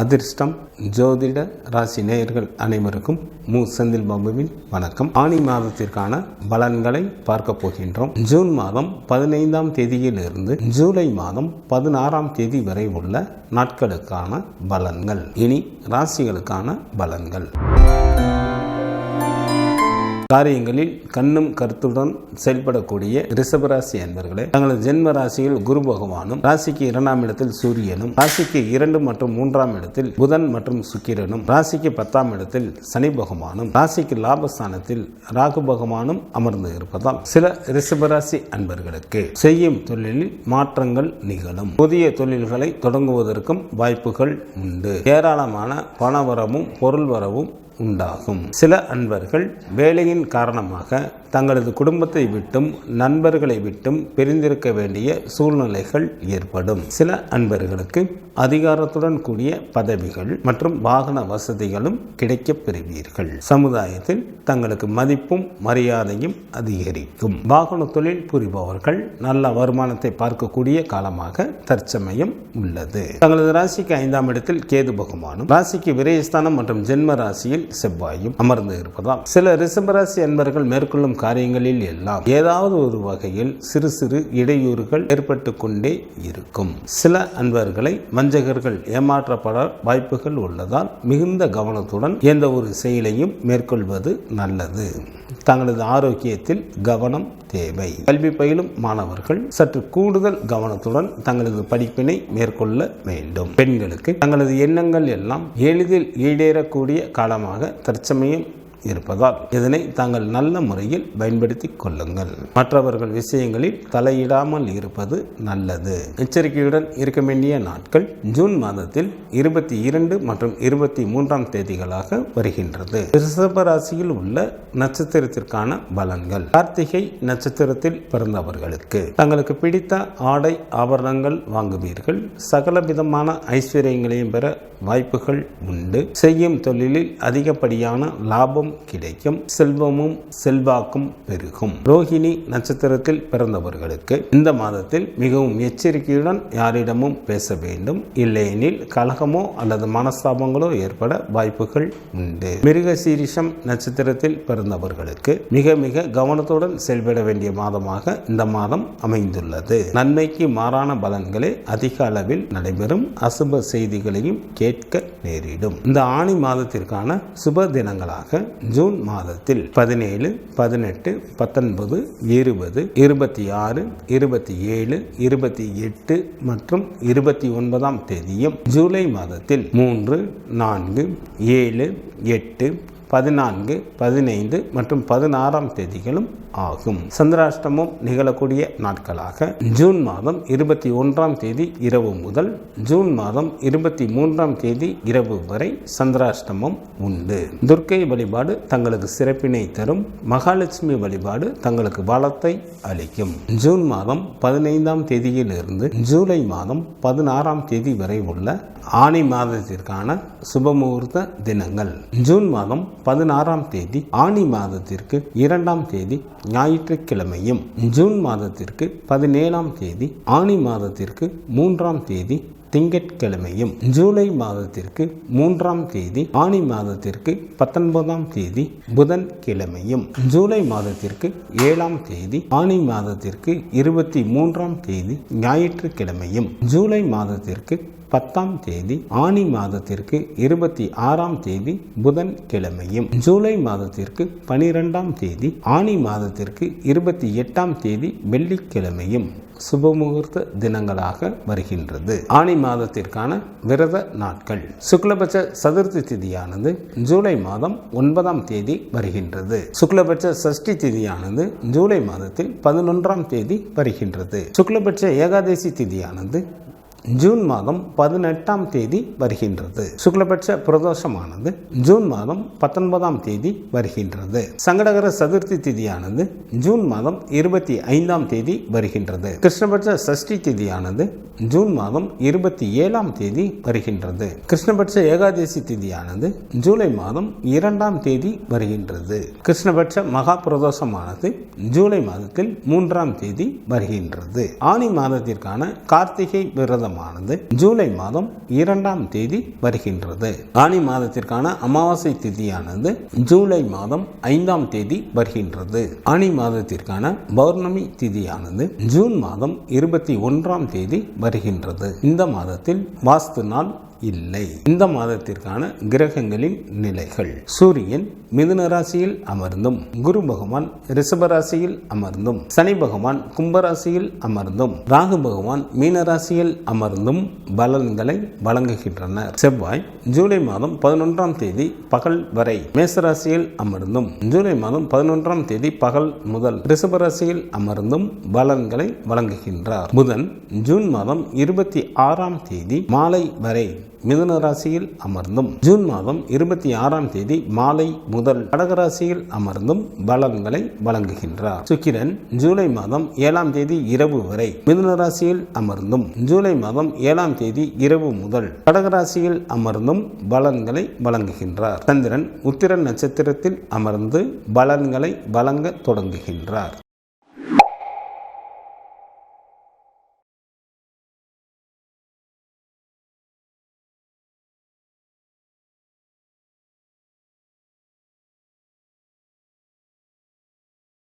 அதிர்ஷ்டம் ஜோதிட ராசி நேயர்கள் அனைவருக்கும் செந்தில் பாபுவின் வணக்கம். ஆனி மாதத்திற்கான பலன்களை பார்க்க போகின்றோம். ஜூன் மாதம் 15ஆம் தேதியிலிருந்து ஜூலை மாதம் 16ஆம் தேதி வரை உள்ள நாட்களுக்கான பலன்கள். இனி ராசிகளுக்கான பலன்கள். காரியங்களில் கண்ணும் கருத்துடன் செயல்படக்கூடிய ரிஷபராசி அன்பர்களே, தங்களது ஜென்ம ராசியில் குரு பகவானும், ராசிக்கு 2ஆம் இடத்தில் சூரியனும், ராசிக்கு 2 மற்றும் 3ஆம் இடத்தில் புதன் மற்றும் சுக்கிரனும், ராசிக்கு 10ஆம் இடத்தில் சனி பகவானும், ராசிக்கு லாபஸ்தானத்தில் ராகு பகவானும் அமர்ந்து இருப்பதால் சில ரிஷபராசி அன்பர்களுக்கு செய்யும் தொழிலில் மாற்றங்கள் நிகழும். புதிய தொழில்களை தொடங்குவதற்கும் வாய்ப்புகள் உண்டு. ஏராளமான பணவரவும் பொருள் வரவும் உண்டாகும். சில அன்பர்கள் வேலையின் காரணமாக தங்களது குடும்பத்தை விட்டும் நண்பர்களை விட்டும் பிரிந்திருக்க வேண்டிய சூழ்நிலைகள் ஏற்படும். சில அன்பர்களுக்கு அதிகாரத்துடன் கூடிய பதவிகள் மற்றும் வாகன வசதிகளும் கிடைக்கப் பெறுவீர்கள். சமுதாயத்தில் தங்களுக்கு மதிப்பும் மரியாதையும் அதிகரிக்கும். வாகன தொழில் புரிபவர்கள் நல்ல வருமானத்தை பார்க்கக்கூடிய காலமாக தற்சமயம் உள்ளது. தங்களது ராசிக்கு 5ஆம் இடத்தில் கேது பகவானும், ராசிக்கு விரயஸ்தானம் மற்றும் ஜென்ம ராசியில் செவ்வாயும் அமர்ந்து இருப்பதால் சில ரிஷபராசி அன்பர்கள் மேற்கொள்ளும் காரியங்களில் எல்லாம் ஏதாவது ஒரு வகையில் சிறு சிறு இடையூறுகள் ஏற்பட்டு கொண்டே இருக்கும். சில அன்பர்களை வஞ்சகர்கள் ஏமாற்றப்பட வாய்ப்புகள் உள்ளதால் மிகுந்த கவனத்துடன் எந்த ஒரு செயலையும் மேற்கொள்வது நல்லது. தங்களது ஆரோக்கியத்தில் கவனம் தேவை. கல்வி பயிலும் மாணவர்கள் சற்று கூடுதல் கவனத்துடன் தங்களது படிப்பினை மேற்கொள்ள வேண்டும். பெண்களுக்கு தங்களது எண்ணங்கள் எல்லாம் எளிதில் ஈடேறக்கூடிய காலமாக தற்சமயம் இருப்பதால் இதனை தாங்கள் நல்ல முறையில் பயன்படுத்திக் கொள்ளுங்கள். மற்றவர்கள் விஷயங்களில் தலையிடாமல் இருப்பது நல்லது. எச்சரிக்கையுடன் இருக்க வேண்டிய நாட்கள் ஜூன் மாதத்தில் 22 மற்றும் 23ஆம் தேதிகளாக வருகின்றது. ரிஷப ராசியில் உள்ள நட்சத்திரத்திற்கான பலன்கள். கார்த்திகை நட்சத்திரத்தில் பிறந்தவர்களுக்கு தங்களுக்கு பிடித்த ஆடை ஆபரணங்கள் வாங்குவீர்கள். சகலவிதமான ஐஸ்வர்யங்களையும் பெற வாய்ப்புகள் உண்டு. செய்யும் தொழிலில் அதிகப்படியான லாபம் கிடைக்கும். செல்வமும் செல்வாக்கும் பெருகும். ரோஹிணி நட்சத்திரத்தில் பிறந்தவர்களுக்கு இந்த மாதத்தில் மிகவும் எச்சரிக்கையுடன் யாரிடமும் பேச வேண்டும். இல்லையெனில் கலகமோ அல்லது மனஸ்தாபங்களோ ஏற்பட வாய்ப்புகள் உண்டு. மிருகசீரிஷம் நட்சத்திரத்தில் பிறந்தவர்களுக்கு மிக மிக கவனத்துடன் செயல்பட வேண்டிய மாதமாக இந்த மாதம் அமைந்துள்ளது. நன்மைக்கு மாறான பலன்களே அதிக அளவில் நடைபெறும். அசுப செய்திகளையும் கேட்க நேரிடும். இந்த ஆனி மாதத்திற்கான சுப தினங்களாக ஜூன் மாதத்தில் 17, 18, 19, 20, 26, 27, 28 மற்றும் 29ஆம் தேதியும், ஜூலை மாதத்தில் 3, 4, 7, 8, 14, 15 மற்றும் 16ஆம் தேதிகளும் ஆகும். சந்திராஷ்டமம் நிகழக்கூடிய நாட்களாக ஜூன் மாதம் 21ஆம் தேதி இரவு முதல் ஜூன் மாதம் 23ஆம் தேதி இரவு வரை சந்திராஷ்டமம் உண்டு. துர்க்கை வழிபாடு தங்களுக்கு சிறப்பினை தரும். மகாலட்சுமி வழிபாடு தங்களுக்கு வளத்தை அளிக்கும். ஜூன் மாதம் 15ஆம் தேதியிலிருந்து ஜூலை மாதம் 16ஆம் தேதி வரை உள்ள ஆனி மாதத்திற்கான சுபமுகூர்த்த தினங்கள். ஜூன் மாதம் 16ஆம் தேதி ஆனி மாதத்திற்கு 2ஆம் தேதி ஞாயிற்றுக்கிழமையும், ஜூன் மாதத்திற்கு 17ஆம் தேதி ஆனி மாதத்திற்கு 3ஆம் தேதி திங்கட்கிழமையும், ஜூலை மாதத்திற்கு 3ஆம் தேதி ஆனி மாதத்திற்கு 19ஆம் தேதி புதன் கிழமையும், ஜூலை மாதத்திற்கு 7ஆம் தேதி ஆனி மாதத்திற்கு 23ஆம் தேதி ஞாயிற்றுக்கிழமையும், ஜூலை மாதத்திற்கு 10ஆம் தேதி ஆனி மாதத்திற்கு 26ஆம் தேதி புதன் கிழமையும், ஜூலை மாதத்திற்கு 12ஆம் தேதி ஆனி மாதத்திற்கு 28ஆம் தேதி வெள்ளிக்கிழமையும் சுபமுகூர்த்த தினங்களாக வருகின்றது. ஆனி மாதத்திற்கான விரத நாட்கள். சுக்லபட்ச சதுர்த்தி திதியானது ஜூலை மாதம் 9ஆம் தேதி வருகின்றது. சுக்லபட்ச சஷ்டி திதியானது ஜூலை மாதத்தில் 11ஆம் தேதி வருகின்றது. சுக்லபட்ச ஏகாதசி திதியானது ஜூன் மாதம் 18ஆம் தேதி வருகின்றது. சுக்லபட்ச பிரதோஷமானது ஜூன் மாதம் 19ஆம் தேதி வருகின்றது. சங்கடகர சதுர்த்தி திதியானது ஜூன் மாதம் 25ஆம் தேதி வருகின்றது. கிருஷ்ணபட்ச சஷ்டி திதியானது ஜூன் மாதம் 27ஆம் தேதி வருகின்றது. கிருஷ்ணபட்ச ஏகாதசி திதியானது ஜூலை மாதம் 2ஆம் தேதி வருகின்றது. கிருஷ்ணபட்ச மகா பிரதோஷமானது ஜூலை மாதத்தில் 3ஆம் தேதி வருகின்றது. ஆனி மாதத்திற்கான கார்த்திகை விரதம் நட்சத்திரமானது ஜூலை மாதம் 2ஆம் தேதி வருகின்றது. ஆனி மாதத்திற்கான அமாவாசை திதியானது ஜூலை மாதம் 5ஆம் தேதி வருகின்றது. ஆனி மாதத்திற்கான பௌர்ணமி திதியானது ஜூன் மாதம் 21ஆம் தேதி வருகின்றது. இந்த மாதத்தில் வாஸ்து நாள் இல்லை. இந்த மாதத்திற்கான கிரகங்களின் நிலைகள்: சூரியன் மிதுன ராசியில் அமர்ந்தும், குரு பகவான் ரிஷப ராசியில் அமர்ந்தும், சனி பகவான் கும்பராசியில் அமர்ந்தும், ராகு பகவான் மீன ராசியில் அமர்ந்தும் பலன்களை வழங்குகின்றனர். செவ்வாய் ஜூலை மாதம் 11ஆம் தேதி பகல் வரை மேசராசியில் அமர்ந்தும், ஜூலை மாதம் 11ஆம் தேதி பகல் முதல் ரிஷப ராசியில் அமர்ந்தும் பலன்களை வழங்குகின்றார். புதன் ஜூன் மாதம் 26ஆம் தேதி மாலை வரை மிதுன ராசியில் அமர்ந்தும், ஜூன் மாதம் 26ஆம் தேதி மாலை முதல் கடகராசியில் அமர்ந்தும் பலன்களை வழங்குகின்றார். சுக்கிரன் ஜூலை மாதம் 7ஆம் தேதி இரவு வரை மிதுன ராசியில் அமர்ந்தும், ஜூலை மாதம் 7ஆம் தேதி இரவு முதல் கடகராசியில் அமர்ந்தும் பலன்களை வழங்குகின்றார். சந்திரன் உத்திர நட்சத்திரத்தில் அமர்ந்து பலன்களை வழங்க தொடங்குகின்றார்.